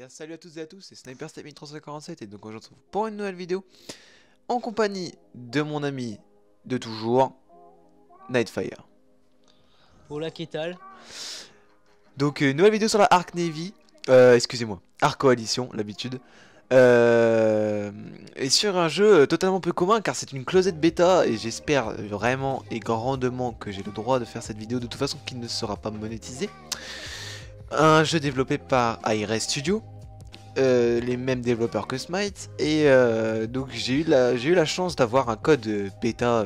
gars, salut à toutes et à tous, c'est SniperStep1347 et donc on se retrouve pour une nouvelle vidéo en compagnie de mon ami de toujours, Nightfire. Hola, ¿qué tal? Donc nouvelle vidéo sur la Ark Navy, excusez-moi, Ark Coalition, l'habitude. Et sur un jeu totalement peu commun car c'est une closed bêta et j'espère vraiment et grandement que j'ai le droit de faire cette vidéo de toute façon qui ne sera pas monétisé. Un jeu développé par Hi-Rez Studio. Les mêmes développeurs que Smite et donc j'ai eu la chance d'avoir un code bêta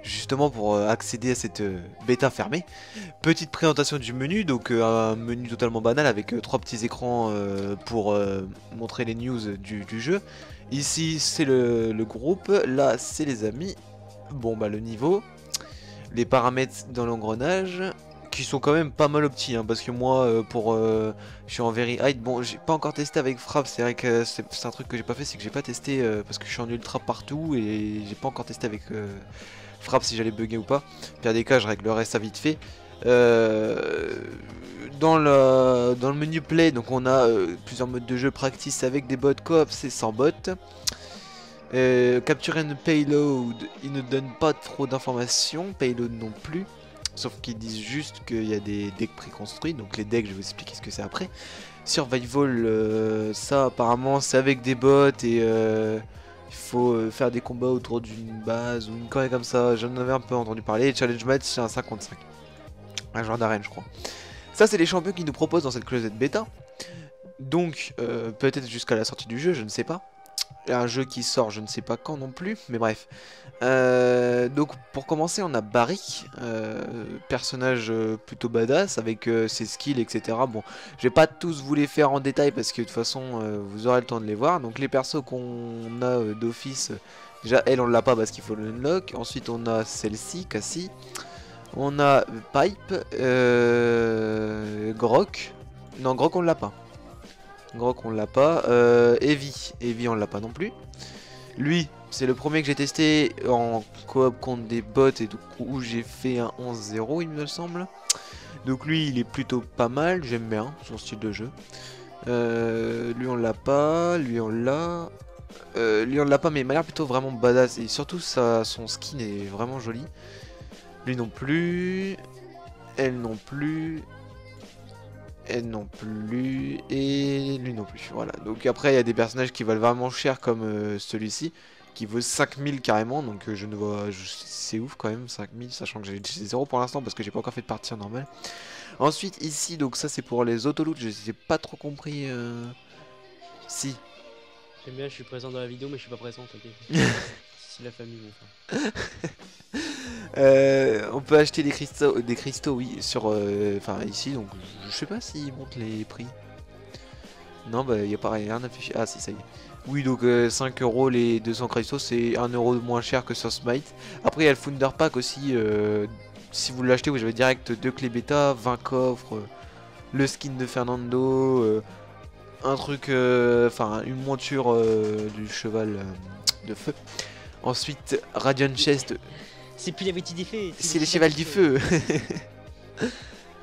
justement pour accéder à cette bêta fermée. Petite présentation du menu, donc un menu totalement banal avec trois petits écrans pour montrer les news du jeu. Ici c'est le groupe, là c'est les amis, bon bah le niveau, les paramètres dans l'engrenage qui sont quand même pas mal optis hein, parce que moi je suis en very high. Bon, j'ai pas encore testé avec frappe, c'est vrai que c'est un truc que j'ai pas fait, c'est que j'ai pas testé parce que je suis en ultra partout et j'ai pas encore testé avec frappe si j'allais bugger ou pas. Pire des cas, je réglerai ça vite fait. Dans le menu play, donc on a plusieurs modes de jeu, practice avec des bots, coop c'est sans bot. Capturer une payload, il ne donne pas trop d'informations, payload non plus. Sauf qu'ils disent juste qu'il y a des decks préconstruits, donc les decks je vais vous expliquer ce que c'est après. Survival, ça apparemment c'est avec des bots et il faut faire des combats autour d'une base ou une connerie comme ça, j'en avais un peu entendu parler. Challenge match c'est un 5 contre 5, un genre d'arène je crois. Ça c'est les champions qu'ils nous proposent dans cette closed bêta. Donc peut-être jusqu'à la sortie du jeu, je ne sais pas. Un jeu qui sort je ne sais pas quand non plus, mais bref. Donc pour commencer on a Barry, personnage plutôt badass avec ses skills etc. Bon, je vais pas tous vous les faire en détail parce que de toute façon vous aurez le temps de les voir. Donc les persos qu'on a d'office, déjà elle on l'a pas parce qu'il faut le unlock. Ensuite on a celle-ci, Cassie. On a Pipe, Grok. Non, Grok on l'a pas. Grok on l'a pas. Evie on l'a pas non plus. Lui, c'est le premier que j'ai testé en coop contre des bots et du coup j'ai fait un 11-0 il me semble. Donc lui il est plutôt pas mal, j'aime bien son style de jeu. Lui on l'a pas, lui on l'a. Lui on l'a pas mais il m'a l'air plutôt vraiment badass et surtout son skin est vraiment joli. Lui non plus, elle non plus. Elle non plus, et lui non plus, voilà. Donc après il y a des personnages qui valent vraiment cher comme celui-ci, qui vaut 5000 carrément, donc je ne vois, c'est ouf quand même, 5000, sachant que j'ai 0 pour l'instant parce que j'ai pas encore fait de partie en normal. Ensuite ici, donc ça c'est pour les autoloots, j'ai pas trop compris, si. J'aime bien, je suis présent dans la vidéo, mais je suis pas présent, t'inquiète. C'est la famille, mon frère. On peut acheter des cristaux, oui, sur, enfin ici, donc je sais pas s'ils montent les prix. Non, bah y a pas rien affiché. Ah, si, ça y est. Oui, donc 5 euros les 200 cristaux, c'est 1 euro de moins cher que sur Smite. Après, il y a le Founder Pack aussi. Si vous l'achetez, vous avez direct 2 clés bêta, 20 coffres, le skin de Fernando, un truc, enfin, une monture du cheval de feu. Ensuite, Radiant Chest. C'est plus la bêtise des faits. C'est les chevals du feu.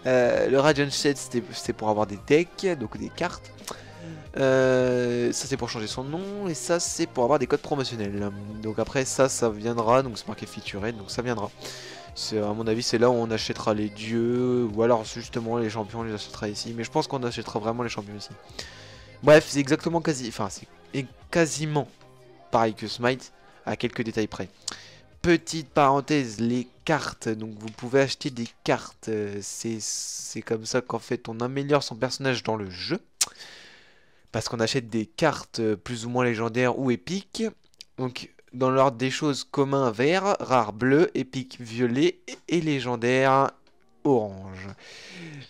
Le Radiant Chest, c'était pour avoir des decks, donc des cartes. Ça c'est pour changer son nom et ça c'est pour avoir des codes promotionnels. Donc après ça viendra, donc c'est marqué featured, donc ça viendra. À mon avis c'est là où on achètera les dieux ou alors justement les champions on les achètera ici. Mais je pense qu'on achètera vraiment les champions ici. Bref c'est exactement quasiment pareil que Smite à quelques détails près. Petite parenthèse, les cartes, donc vous pouvez acheter des cartes, c'est comme ça qu'en fait on améliore son personnage dans le jeu. Parce qu'on achète des cartes plus ou moins légendaires ou épiques. Donc dans l'ordre des choses, commun vert, rare bleu, épique violet et légendaire orange.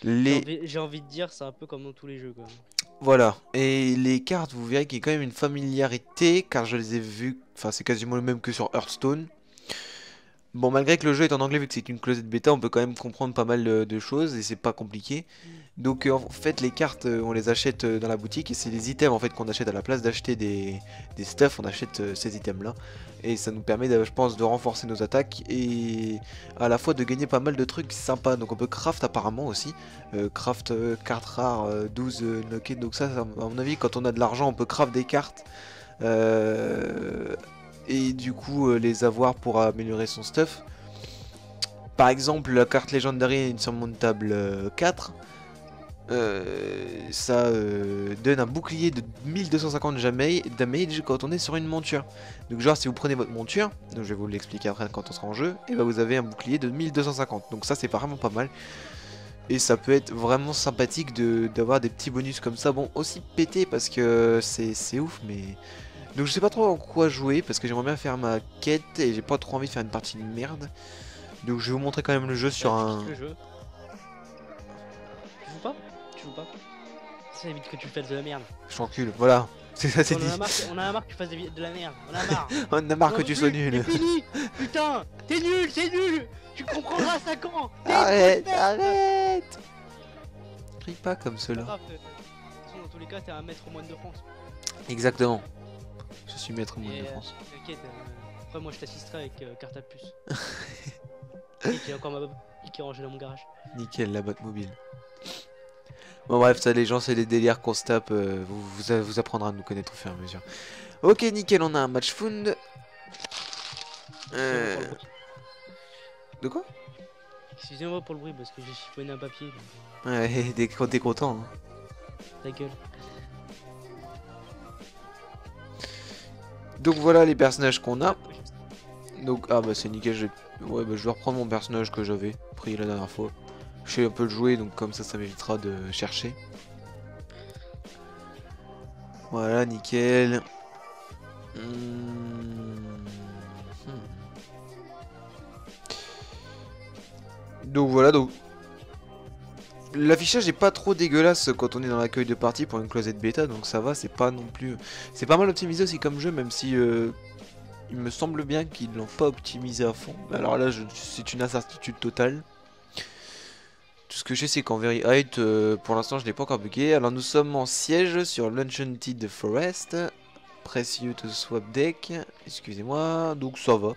J'ai envie de dire, c'est un peu comme dans tous les jeux, quoi. Voilà, et les cartes, vous verrez qu'il y a quand même une familiarité, car je les ai vues, enfin c'est quasiment le même que sur Hearthstone. Bon, malgré que le jeu est en anglais, vu que c'est une closette bêta, on peut quand même comprendre pas mal de choses et c'est pas compliqué. Donc en fait, les cartes, on les achète dans la boutique et c'est les items en fait qu'on achète à la place d'acheter des stuff, on achète ces items là. Et ça nous permet, je pense, de renforcer nos attaques et à la fois de gagner pas mal de trucs sympas. Donc on peut craft apparemment aussi, craft cartes rares, 12 unlocked. Donc ça, à mon avis, quand on a de l'argent, on peut craft des cartes. Et du coup les avoir pour améliorer son stuff. Par exemple, la carte légendaire insurmontable 4, ça donne un bouclier de 1250 damage quand on est sur une monture. Donc genre si vous prenez votre monture, donc je vais vous l'expliquer après quand on sera en jeu, et bah vous avez un bouclier de 1250. Donc ça c'est vraiment pas mal. Et ça peut être vraiment sympathique d'avoir des petits bonus comme ça. Bon, aussi pété parce que c'est ouf, mais... Donc je sais pas trop en quoi jouer parce que j'aimerais bien faire ma quête et j'ai pas trop envie de faire une partie de merde. Donc je vais vous montrer quand même le jeu sur un... Le jeu. Tu joues pas? Tu joues pas? Ça évite que tu fasses de la merde. Je t'encule, voilà. C'est ça, c'est dit. On a marre que tu fasses de la merde. On a marre. On a marre que tu sois nul. C'est fini. Putain, t'es nul, c'est nul. Tu comprendras ça quand? Arrête, arrête. Crie pas comme cela. Dans tous les cas, t'es un maître moine de France. Exactement. Je suis maître moine de France. T'inquiète, après moi je t'assisterai avec carte à puce. Et qu'il y a encore ma qui est rangée dans mon garage. Nickel, la boîte mobile. Bon bref, ça les gens c'est des délires qu'on se tape, vous apprendrez à nous connaître au fur et à mesure. Ok nickel, on a un match fund. De quoi? Excusez-moi pour le bruit parce que j'ai chiffonné un papier. Donc... Ouais, t'es content. Hein. Ta gueule. Donc voilà les personnages qu'on a. Donc ah bah c'est nickel, ouais, bah, je vais reprendre mon personnage que j'avais pris la dernière fois. Je sais un peu le jouer donc comme ça m'évitera de chercher. Voilà nickel. Donc voilà, donc l'affichage est pas trop dégueulasse quand on est dans l'accueil de partie pour une closette bêta, donc ça va, c'est pas non plus... C'est pas mal optimisé aussi comme jeu, même si il me semble bien qu'ils l'ont pas optimisé à fond. Alors là, c'est une incertitude totale. Tout ce que je sais, c'est qu'en Very Height, pour l'instant, je l'ai pas encore bugué. Alors nous sommes en siège sur l'Enchanted Forest. Press you to swap deck. Excusez-moi, donc ça va.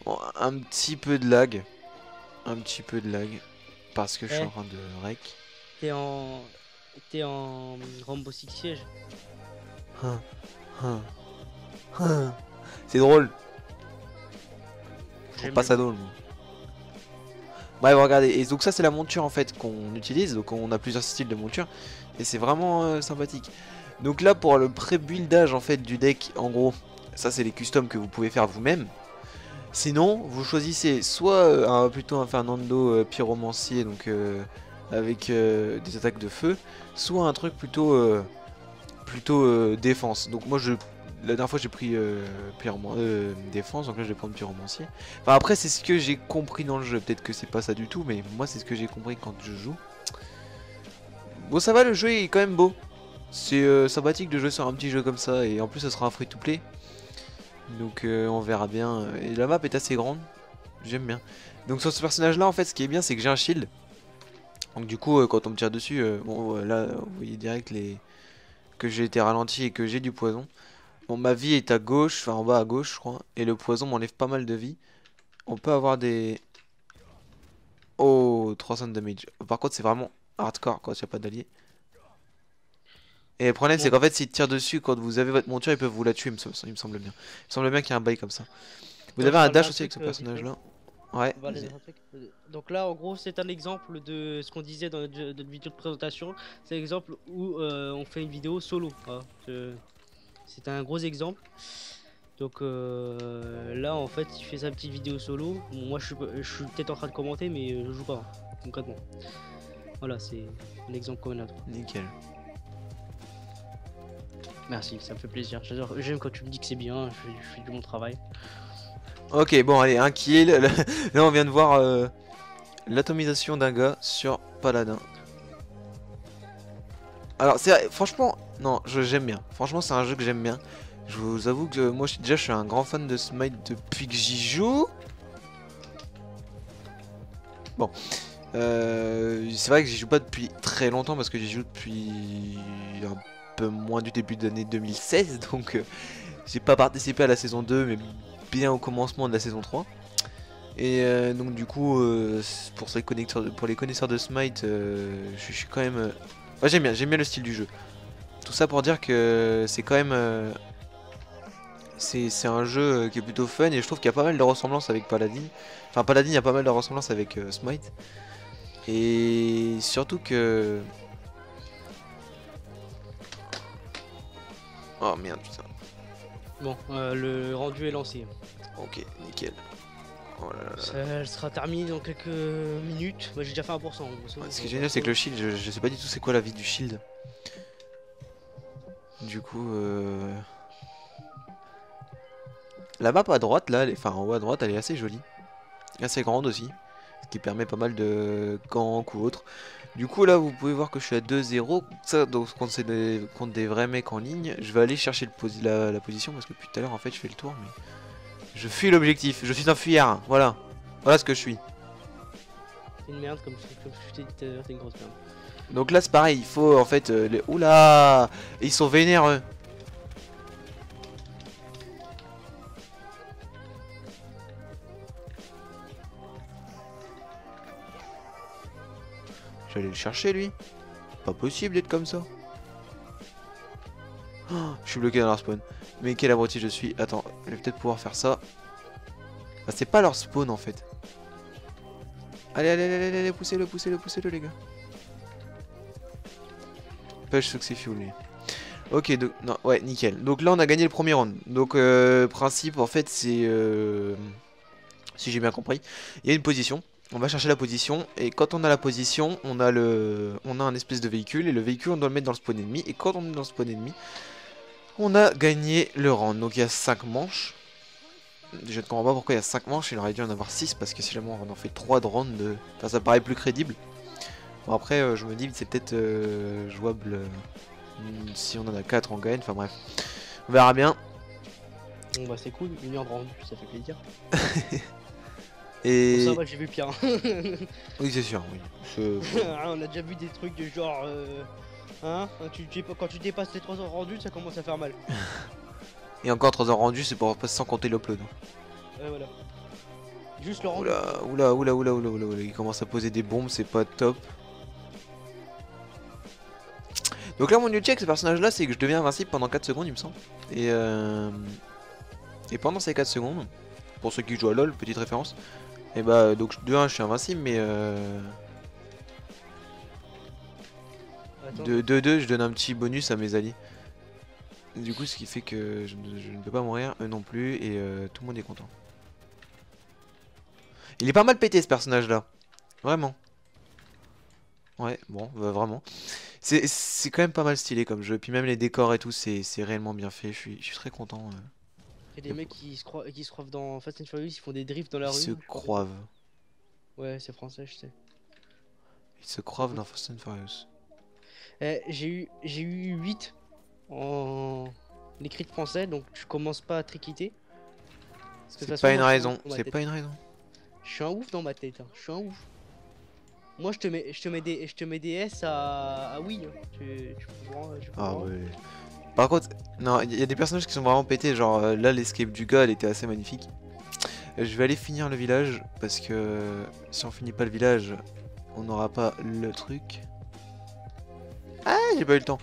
Bon, un petit peu de lag. Un petit peu de lag. Parce que je suis en train de rec. T'es en Rainbow Six Siege. C'est drôle. Je trouve pas ça drôle. Bref, regardez. Et donc ça c'est la monture en fait qu'on utilise. Donc on a plusieurs styles de monture. Et c'est vraiment sympathique. Donc là pour le pré-buildage en fait du deck, en gros, ça c'est les customs que vous pouvez faire vous-même. Sinon, vous choisissez soit plutôt un Fernando pyromancier, donc avec des attaques de feu, soit un truc plutôt défense. Donc moi la dernière fois j'ai pris défense, donc là je vais prendre pyromancier. Enfin après c'est ce que j'ai compris dans le jeu, peut-être que c'est pas ça du tout, mais moi c'est ce que j'ai compris quand je joue. Bon ça va, le jeu est quand même beau. C'est sympathique de jouer sur un petit jeu comme ça, et en plus ça sera un free-to-play. Donc on verra bien. Et la map est assez grande. J'aime bien. Donc sur ce personnage là en fait ce qui est bien c'est que j'ai un shield. Donc du coup quand on me tire dessus, bon là vous voyez direct que j'ai été ralenti et que j'ai du poison. Bon ma vie est à gauche, enfin en bas à gauche je crois. Et le poison m'enlève pas mal de vie. On peut avoir des... Oh 300 damage. Par contre c'est vraiment hardcore quand il n'y a pas d'alliés. Et le problème c'est qu'en fait s'ils tirent dessus quand vous avez votre monture ils peuvent vous la tuer, il me semble bien. Il me semble bien qu'il y a un bail comme ça. Vous avez un dash aussi avec ce personnage là. Ouais. Donc là en gros c'est un exemple de ce qu'on disait dans notre vidéo de présentation. C'est l'exemple où on fait une vidéo solo. C'est un gros exemple. Donc là en fait il fait sa petite vidéo solo. Bon, moi je suis peut-être en train de commenter mais je joue pas concrètement. Voilà c'est un exemple comme un autre. Nickel. Merci, ça me fait plaisir. J'aime quand tu me dis que c'est bien, je fais du bon travail. Ok, bon, allez, un kill. Là, on vient de voir l'atomisation d'un gars sur Paladin. Alors, franchement, non, j'aime bien. Franchement, c'est un jeu que j'aime bien. Je vous avoue que moi, je suis un grand fan de Smite depuis que j'y joue. C'est vrai que j'y joue pas depuis très longtemps parce que j'y joue depuis un peu moins du début de l'année 2016, donc j'ai pas participé à la saison 2 mais bien au commencement de la saison 3. Et donc du coup pour les connaisseurs de Smite, je suis quand même... ouais, j'aime bien le style du jeu. Tout ça pour dire que c'est quand même... c'est un jeu qui est plutôt fun et je trouve qu'il y a pas mal de ressemblances avec Paladin. Enfin Paladin, il y a pas mal de ressemblances avec Smite. Et surtout que... Oh merde putain. Bon, le rendu est lancé. Ok, nickel. Oh là là là. Ça sera terminé dans quelques minutes. Moi j'ai déjà fait 1%. Ouais, ce qui est génial c'est que le shield, je sais pas du tout c'est quoi la vie du shield. Du coup... La map à droite là, enfin en haut à droite, elle est assez jolie. Assez grande aussi. Ce qui permet pas mal de ganks ou autre. Du coup là vous pouvez voir que je suis à 2-0. Ça donc contre des vrais mecs en ligne. Je vais aller chercher la position parce que depuis tout à l'heure en fait je fais le tour mais... Je fuis l'objectif, je suis un fuyard, voilà. Voilà ce que je suis. T'es une merde comme je t'ai dit tout à l'heure, t'es une grosse merde. Donc là c'est pareil, il faut en fait... Oula, ils sont vénères eux. Je vais aller le chercher lui. Pas possible d'être comme ça. Oh, je suis bloqué dans leur spawn. Mais quel abruti je suis. Attends, je vais peut-être pouvoir faire ça. Bah, c'est pas leur spawn en fait. Allez, allez, allez, allez, allez, poussez-le, poussez-le, poussez-le les gars. Pêche successful lui. Ok, donc, non, ouais, nickel. Donc là on a gagné le premier round. Donc principe en fait c'est... si j'ai bien compris, il y a une position. On va chercher la position et quand on a la position, on a un espèce de véhicule et le véhicule on doit le mettre dans le spawn ennemi et quand on est dans le spawn ennemi, on a gagné le round. Donc il y a 5 manches. Je ne comprends pas pourquoi il y a 5 manches, il aurait dû en avoir 6 parce que si jamais on en fait 3 de round, enfin ça paraît plus crédible. Bon après je me dis que c'est peut-être jouable si on en a 4 on gagne, enfin bref. On verra bien. Bon bah c'est cool, 1 heure de rendu, ça fait plaisir. Et... Bon, ça va, j'ai vu pire. Oui c'est sûr, oui. On a déjà vu des trucs de genre... Hein, quand tu dépasses les 3 heures rendues, ça commence à faire mal. Et encore 3 heures rendues, c'est pour sans compter l'upload. Ouais voilà. Juste le rendu. Oula, oula, oula, oula, oula, oula, il commence à poser des bombes, c'est pas top. Donc là mon new check ce personnage là c'est que je deviens invincible pendant 4 secondes il me semble. Et pendant ces 4 secondes, pour ceux qui jouent à LoL, petite référence, et bah donc de 1 je suis invincible mais de 2 je donne un petit bonus à mes alliés. Du coup ce qui fait que je ne peux pas mourir, eux non plus et tout le monde est content. Il est pas mal pété ce personnage là, vraiment. Ouais bon vraiment. C'est quand même pas mal stylé comme jeu, puis même les décors et tout c'est réellement bien fait, je suis très content. Il y a des mecs qui se croivent dans Fast and Furious, ils font des drifts dans la Ils rue. se croivent. Ouais c'est français je sais. Ils se croivent dans Fast and Furious. J'ai eu 8 en écrit de français, donc je commence pas à triquiter. C'est pas une raison, c'est pas une raison. Je suis un ouf dans ma tête, hein. Je suis un ouf. Moi je te mets des S à oui. Hein. Tu ah ouais. Par contre, non, il y a des personnages qui sont vraiment pétés, genre là l'escape du gars elle était assez magnifique. Je vais aller finir le village parce que si on finit pas le village, on n'aura pas le truc. Ah, j'ai pas eu le temps.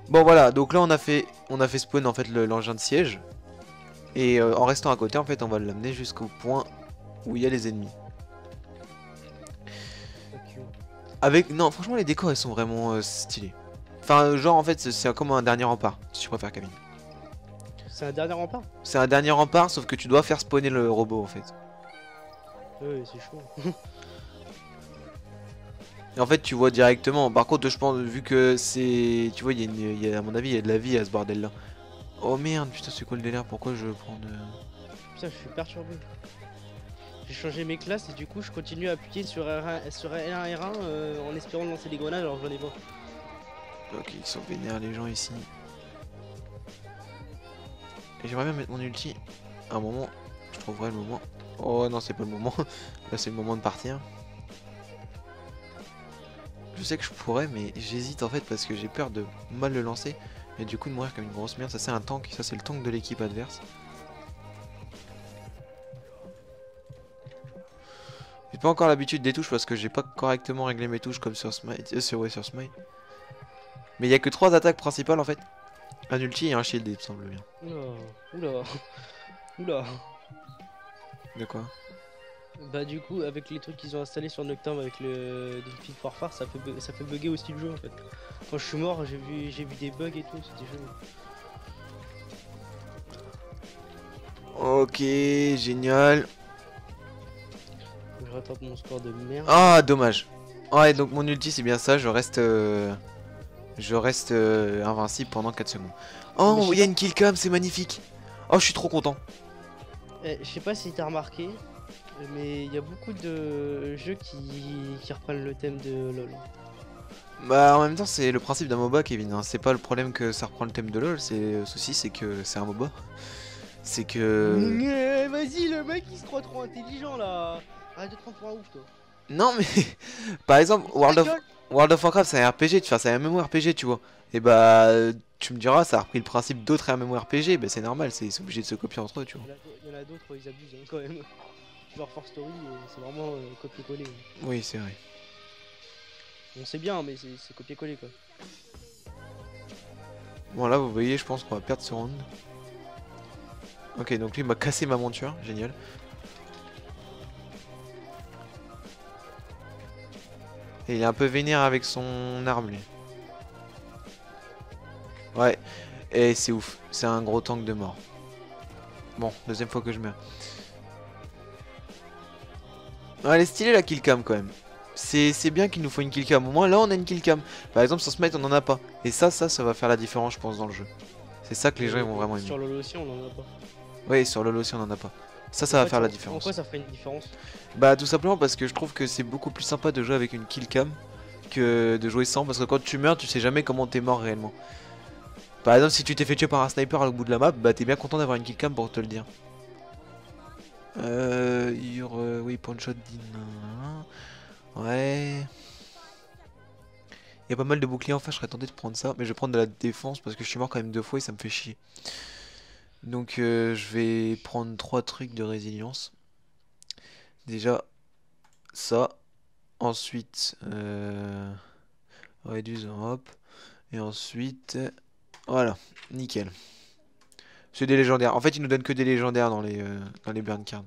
Bon voilà, donc là on a fait spawn en fait l'engin de siège. Et en restant à côté en fait on va l'amener jusqu'au point où il y a les ennemis. Avec... Non franchement les décors ils sont vraiment stylés. Enfin genre en fait c'est comme un dernier rempart si tu préfères Camille. C'est un dernier rempart? C'est un dernier rempart sauf que tu dois faire spawner le robot en fait. Ouais c'est chaud. Et en fait tu vois directement, par contre je pense vu que c'est... Tu vois il y a à mon avis il y a de la vie à ce bordel là. Oh merde putain c'est quoi le délire, pourquoi je prends de... Putain je suis perturbé. J'ai changé mes classes et du coup je continue à appuyer sur R1, sur L1 R1 en espérant de lancer des grenades alors j'en ai pas. Ok ils sont vénères les gens ici. Et j'aimerais bien mettre mon ulti à un moment, je trouverai le moment. Oh non c'est pas le moment, là c'est le moment de partir. Je sais que je pourrais, mais j'hésite en fait parce que j'ai peur de mal le lancer et du coup de mourir comme une grosse merde. Ça c'est un tank, ça c'est le tank de l'équipe adverse. J'ai pas encore l'habitude des touches parce que j'ai pas correctement réglé mes touches comme sur Smite, sur Smite. Mais il y a que 3 attaques principales en fait. Un ulti et un shield il me semble bien. Oula, oula, oula. De quoi? Bah du coup avec les trucs qu'ils ont installés sur Nocturne avec le Delphine Warfare ça fait bugger aussi le jeu en fait. Quand je suis mort j'ai vu des bugs et tout, c'était joli. Ok, génial. Je rattrape mon score de merde. Ah, dommage. Ouais, donc mon ulti c'est bien ça, je reste invincible pendant 4 secondes. Oh, il y a une killcam, c'est magnifique. Oh, je suis trop content. Je sais pas si t'as remarqué, mais il y a beaucoup de jeux qui reprennent le thème de LoL. Bah en même temps c'est le principe d'un MOBA Kevin, hein. C'est pas le problème que ça reprend le thème de LoL, le souci c'est que c'est un MOBA. C'est que... Vas-y le mec il se croit trop intelligent là. Arrête de te prendre pour un ouf toi. Non mais... Par exemple, World of Warcraft c'est un RPG, c'est un MMORPG tu vois. Et bah tu me diras ça a repris le principe d'autres MMORPG, bah c'est normal, c'est obligé de se copier entre eux tu vois. Il y en a d'autres ils abusent hein, quand même. Genre Force Story c'est vraiment copier-coller. Oui c'est vrai. On sait bien mais c'est copier-coller quoi. Bon là vous voyez je pense qu'on va perdre ce round. Ok donc lui il m'a cassé ma monture, génial. Et il est un peu vénère avec son arme lui. Ouais, et c'est ouf, c'est un gros tank de mort. Bon, deuxième fois que je meurs. Ouais, elle est stylée la killcam quand même. C'est bien qu'il nous faut une killcam. Au moins là on a une killcam. Par exemple sur Smite on en a pas. Et ça va faire la différence je pense dans le jeu. C'est ça que les gens ils vont vraiment aimer. Sur LoL aussi on en a pas. Oui sur LoL aussi on en a pas. Ça va faire la différence. Pourquoi ça ferait une différence? Bah tout simplement parce que je trouve que c'est beaucoup plus sympa de jouer avec une killcam que de jouer sans. Parce que quand tu meurs tu sais jamais comment t'es mort réellement. Par exemple si tu t'es fait tuer par un sniper au bout de la map, bah t'es bien content d'avoir une killcam pour te le dire. Oui, point shot din. Ouais. Il y a pas mal de boucliers en face, je serais tenté de prendre ça. Mais je vais prendre de la défense parce que je suis mort quand même 2 fois et ça me fait chier. Donc je vais prendre 3 trucs de résilience. Déjà, ça. Ensuite, réduise en hop. Et ensuite, voilà, nickel. C'est des légendaires. En fait, ils nous donnent que des légendaires dans les burn cards.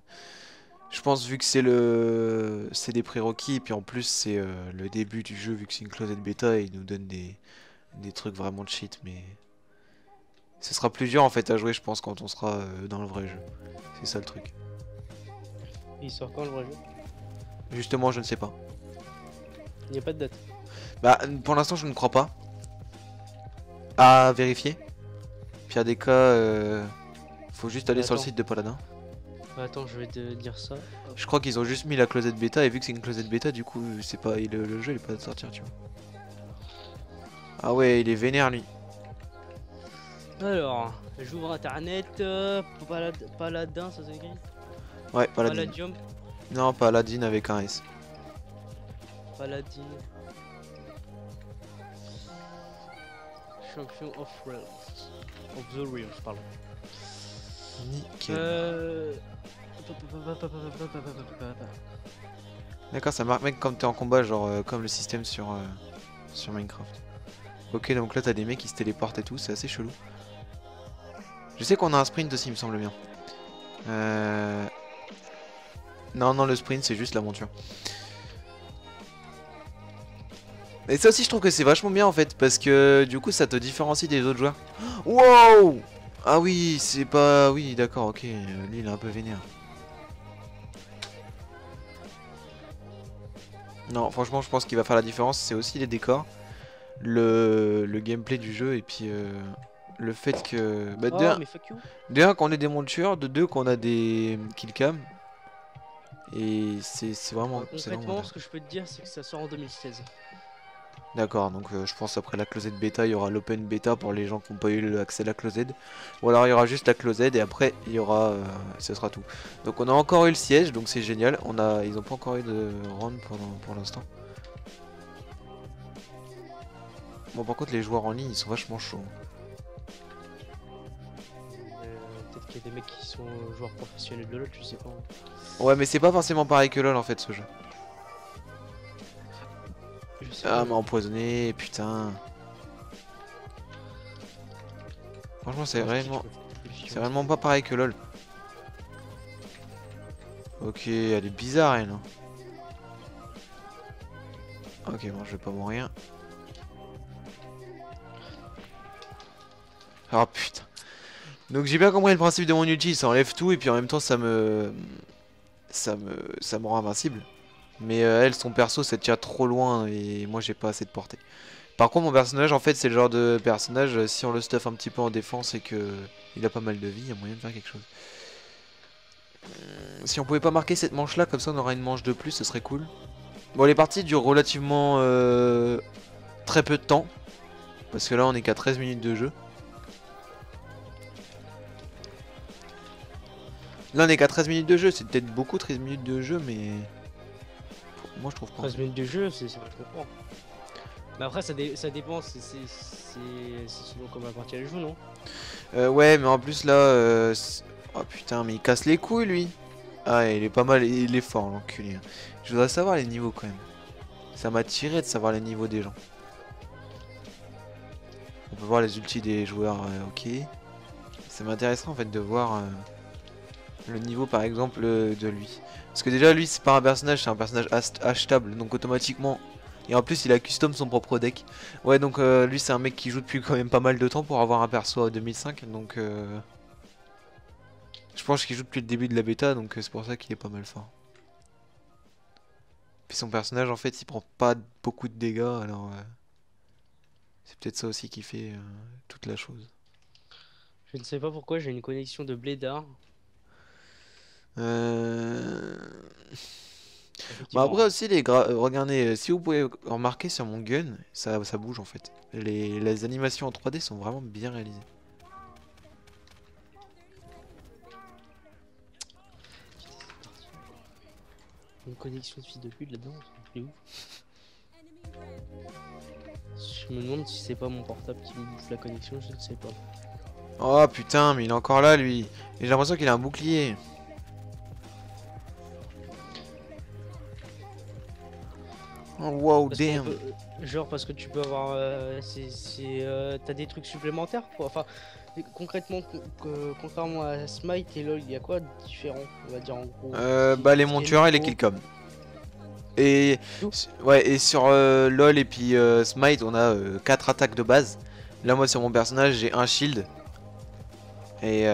Je pense vu que c'est des prérequis et puis en plus c'est le début du jeu vu que c'est une closette bêta et ils nous donnent des trucs vraiment cheat mais ce sera plus dur en fait à jouer je pense quand on sera dans le vrai jeu. C'est ça le truc. Il sort quand le vrai jeu? Justement je ne sais pas. Il n'y a pas de date. Bah pour l'instant je ne crois pas. À vérifier. Pire des cas faut juste aller sur le site de Paladin. Attends, je vais te dire ça. Je crois qu'ils ont juste mis la closette bêta et vu que c'est une closette bêta du coup c'est pas le jeu il est pas de sortir tu vois. Ah ouais il est vénère lui. Alors, j'ouvre internet, Paladin ça s'écrit? Ouais Paladin. Palladium. Non Paladin avec un S. Paladin. Champion of Realms. Of the Realms, pardon. Nickel. D'accord, ça marque mec quand t'es en combat, genre comme le système sur Minecraft. Ok, donc là t'as des mecs qui se téléportent et tout, c'est assez chelou. Je sais qu'on a un sprint aussi, il me semble bien. Non, le sprint c'est juste la monture. Et ça aussi je trouve que c'est vachement bien en fait, parce que du coup ça te différencie des autres joueurs. Wow! Ah oui, c'est pas... Oui, d'accord, ok, lui il est un peu vénère. Non, franchement, je pense qu'il va faire la différence, c'est aussi les décors, le gameplay du jeu, et puis le fait que... Bah, de un, qu'on ait des montures, de deux, qu'on a des killcams, et c'est vraiment... Concrètement, ce que je peux te dire, c'est que ça sort en 2016. D'accord, donc je pense après la closette bêta, il y aura l'open bêta pour les gens qui n'ont pas eu accès à la closette. Ou alors il y aura juste la closette et après il y aura, ce sera tout. Donc on a encore eu le siège, donc c'est génial. Ils n'ont pas encore eu de round pour l'instant. Bon, par contre, les joueurs en ligne, ils sont vachement chauds. Peut-être qu'il y a des mecs qui sont joueurs professionnels de LoL, je sais pas. Ouais, mais c'est pas forcément pareil que LoL en fait, ce jeu. Je sais Ah, pas. m'a empoisonné, putain. Franchement, c'est réellement pas pareil que LoL. Ok, elle est bizarre, elle. Hein. Ok, bon, je vais pas mourir. Oh putain. Donc j'ai bien compris le principe de mon ulti, ça enlève tout et puis en même temps ça me rend invincible. Mais elle, son perso, ça tire trop loin et moi j'ai pas assez de portée. Par contre, mon personnage, en fait, c'est le genre de personnage, si on le stuff un petit peu en défense et que il a pas mal de vie, il y a moyen de faire quelque chose. Si on pouvait pas marquer cette manche là, comme ça on aura une manche de plus, ce serait cool. Bon, les parties durent relativement très peu de temps. Parce que là on est qu'à 13 minutes de jeu. Là on est qu'à 13 minutes de jeu, c'est peut-être beaucoup 13 minutes de jeu, mais moi je trouve pas. 13 minutes de jeu, c'est je comprends. Mais après, ça dépend, c'est selon comment la partie elle joue, non? Ouais, mais en plus là, oh putain, mais il casse les couilles lui. Ah, il est pas mal, il est fort l'enculé. Je voudrais savoir les niveaux quand même. Ça m'a tiré de savoir les niveaux des gens. On peut voir les ultis des joueurs, ok. Ça m'intéresserait en fait de voir le niveau par exemple de lui. Parce que déjà lui c'est pas un personnage, c'est un personnage achetable, donc automatiquement. Et en plus il a custom son propre deck. Ouais, donc lui c'est un mec qui joue depuis quand même pas mal de temps pour avoir un perso à 2005, donc je pense qu'il joue depuis le début de la bêta, donc c'est pour ça qu'il est pas mal fort. Puis son personnage en fait il prend pas beaucoup de dégâts, alors c'est peut-être ça aussi qui fait toute la chose. Je ne sais pas pourquoi j'ai une connexion de blédard. Euh... Bah Effectivement. après aussi regardez, si vous pouvez remarquer sur mon gun, ça bouge en fait. Les animations en 3D sont vraiment bien réalisées. Une connexion de fils de pute là-dedans, c'est ouf. Je me demande si c'est pas mon portable qui me bouffe la connexion, je ne sais pas. Oh putain, mais il est encore là lui. Et j'ai l'impression qu'il a un bouclier. Oh wow, Parce qu'on damn. peut, genre parce que tu peux avoir, t'as des trucs supplémentaires quoi. Enfin, concrètement, contrairement à Smite et LoL, il y a quoi de différent, on va dire en gros. Bah les Ce qui est montures et les nouveau, killcoms. Et tout. ouais, et sur LoL et puis Smite, on a 4 attaques de base. Là moi sur mon personnage, j'ai un shield. Et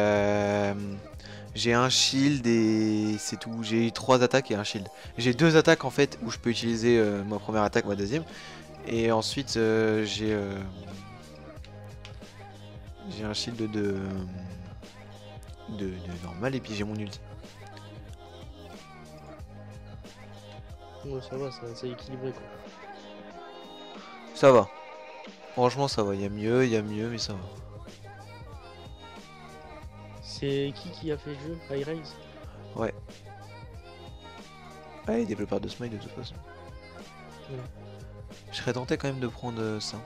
j'ai un shield et c'est tout. J'ai 3 attaques et un shield. J'ai 2 attaques en fait où je peux utiliser ma première attaque, ma deuxième. Et ensuite j'ai un shield de normal et puis j'ai mon ulti. Ouais, ça va, c'est équilibré quoi. Ça va. Franchement ça va. Il y a mieux, mais ça va. C'est qui a fait le jeu? Hi-Rise? Ouais. Ah, les développeurs de Smite de toute façon. Ouais. Je serais tenté quand même de prendre ça.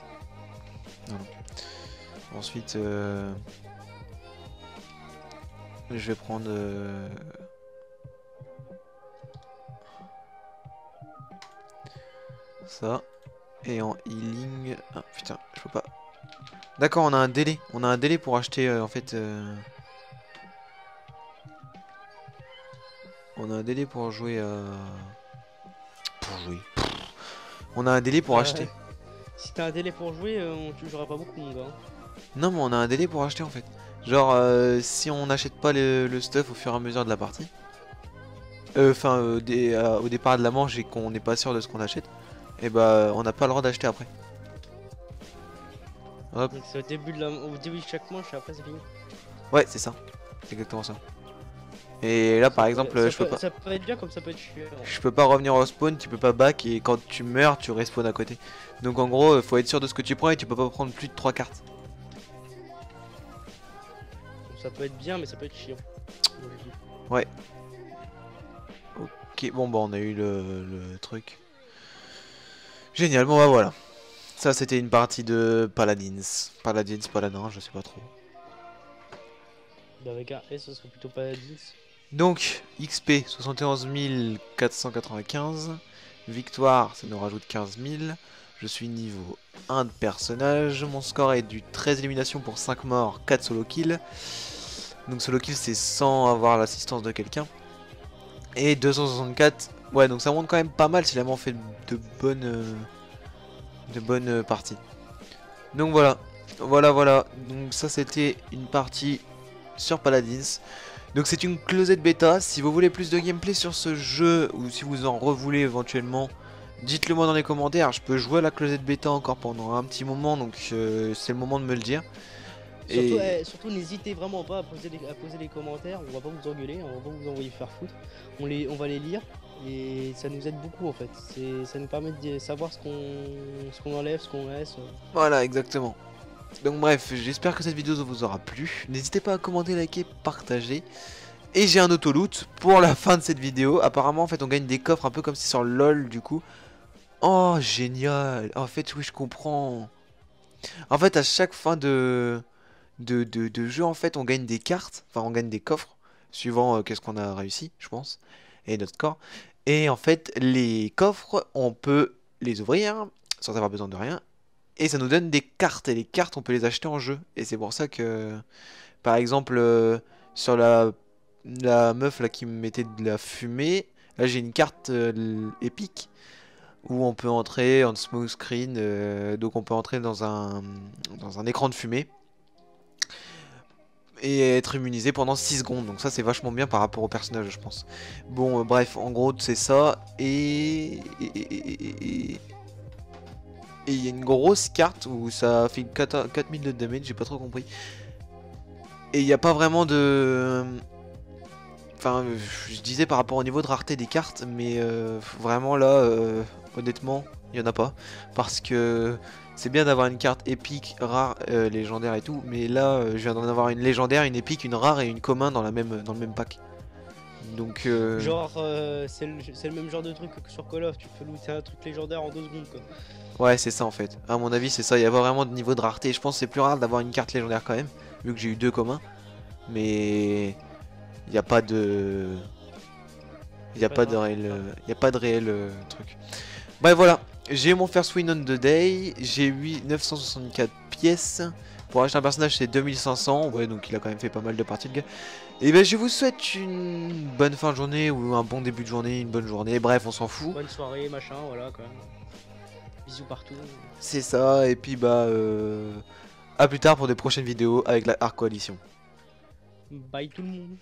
Non, non. Ensuite, je vais prendre ça. Et en healing. Ah putain, je peux pas. D'accord, on a un délai. On a un délai pour acheter en fait. On a un délai pour jouer à. Pour jouer. On a un délai pour Bah, acheter. si t'as un délai pour jouer, tu joueras pas beaucoup mon gars. Non, mais on a un délai pour acheter en fait. Genre, si on n'achète pas le stuff au fur et à mesure de la partie. Enfin, au départ de la manche et qu'on n'est pas sûr de ce qu'on achète. Et bah, on n'a pas le droit d'acheter après. Hop. Donc c'est au début de chaque manche et après c'est fini. Ouais, c'est ça. C'est exactement ça. Et là, par exemple, Ça peut être bien comme ça peut être chiant. je peux pas revenir au spawn, tu peux pas back et quand tu meurs, tu respawn à côté. Donc en gros, faut être sûr de ce que tu prends et tu peux pas prendre plus de 3 cartes. Donc, ça peut être bien mais ça peut être chiant. Ouais. Ok, bon bah on a eu le truc. Génial, bon bah voilà. Ça c'était une partie de Paladins. Paladin, je sais pas trop. Bah avec un S, ça serait plutôt pas 10. Donc, XP 71 495. Victoire, ça nous rajoute 15 000. Je suis niveau 1 de personnage. Mon score est du 13 éliminations pour 5 morts, 4 solo kills. Donc solo kill c'est sans avoir l'assistance de quelqu'un. Et 264. Ouais, donc ça monte quand même pas mal si la on fait de bonnes parties. Donc voilà. Voilà. Donc ça c'était une partie sur Paladins. Donc c'est une closed bêta. Si vous voulez plus de gameplay sur ce jeu ou si vous en revoulez éventuellement, dites-le moi dans les commentaires. Je peux jouer à la closed bêta encore pendant un petit moment, donc c'est le moment de me le dire. Surtout, surtout n'hésitez vraiment pas à poser les commentaires, on va pas vous engueuler, on va pas vous envoyer faire foutre. On va les lire et ça nous aide beaucoup en fait. Ça nous permet de savoir ce qu'on enlève, ce qu'on laisse. Voilà, exactement. Donc bref, j'espère que cette vidéo vous aura plu. N'hésitez pas à commenter, liker, partager. Et j'ai un auto-loot pour la fin de cette vidéo. Apparemment, en fait, on gagne des coffres un peu comme si sur LOL, du coup. Oh, génial. En fait, oui, je comprends. En fait, à chaque fin de jeu, en fait, on gagne des cartes. Enfin, on gagne des coffres. Suivant qu'est-ce qu'on a réussi, je pense. Et notre score. Et en fait, les coffres, on peut les ouvrir sans avoir besoin de rien. Et ça nous donne des cartes, et les cartes on peut les acheter en jeu. Et c'est pour ça que, par exemple, sur la meuf là qui me mettait de la fumée, là j'ai une carte épique, où on peut entrer en smooth screen, donc on peut entrer dans un écran de fumée, et être immunisé pendant 6 secondes. Donc ça c'est vachement bien par rapport au personnage je pense. Bon bref, en gros c'est ça, et il y a une grosse carte où ça fait 4000 de damage, j'ai pas trop compris. Et il n'y a pas vraiment de... Enfin, je disais par rapport au niveau de rareté des cartes, mais vraiment là, honnêtement, il n'y en a pas. Parce que c'est bien d'avoir une carte épique, rare, légendaire et tout, mais là, je viens d'en avoir une légendaire, une épique, une rare et une commun dans le même pack. Donc... Genre, c'est le même genre de truc que sur Call of, tu peux looter un truc légendaire en 2 secondes quoi. Ouais, c'est ça en fait. À mon avis, c'est ça. Il y a pas vraiment de niveau de rareté. Je pense que c'est plus rare d'avoir une carte légendaire quand même, vu que j'ai eu 2 communs. Mais il n'y a pas de... Il n'y a pas de réel truc. Bref, voilà. J'ai mon first win on the day. J'ai 964 pièces. Pour acheter un personnage, c'est 2500. Ouais, donc il a quand même fait pas mal de parties, le gars. Et ben, je vous souhaite une bonne fin de journée ou un bon début de journée, une bonne journée. Bref, on s'en fout. Bonne soirée, machin, voilà quoi. Bisous partout. C'est ça. Et puis, bah, à plus tard pour des prochaines vidéos avec la Arc Coalition. Bye tout le monde.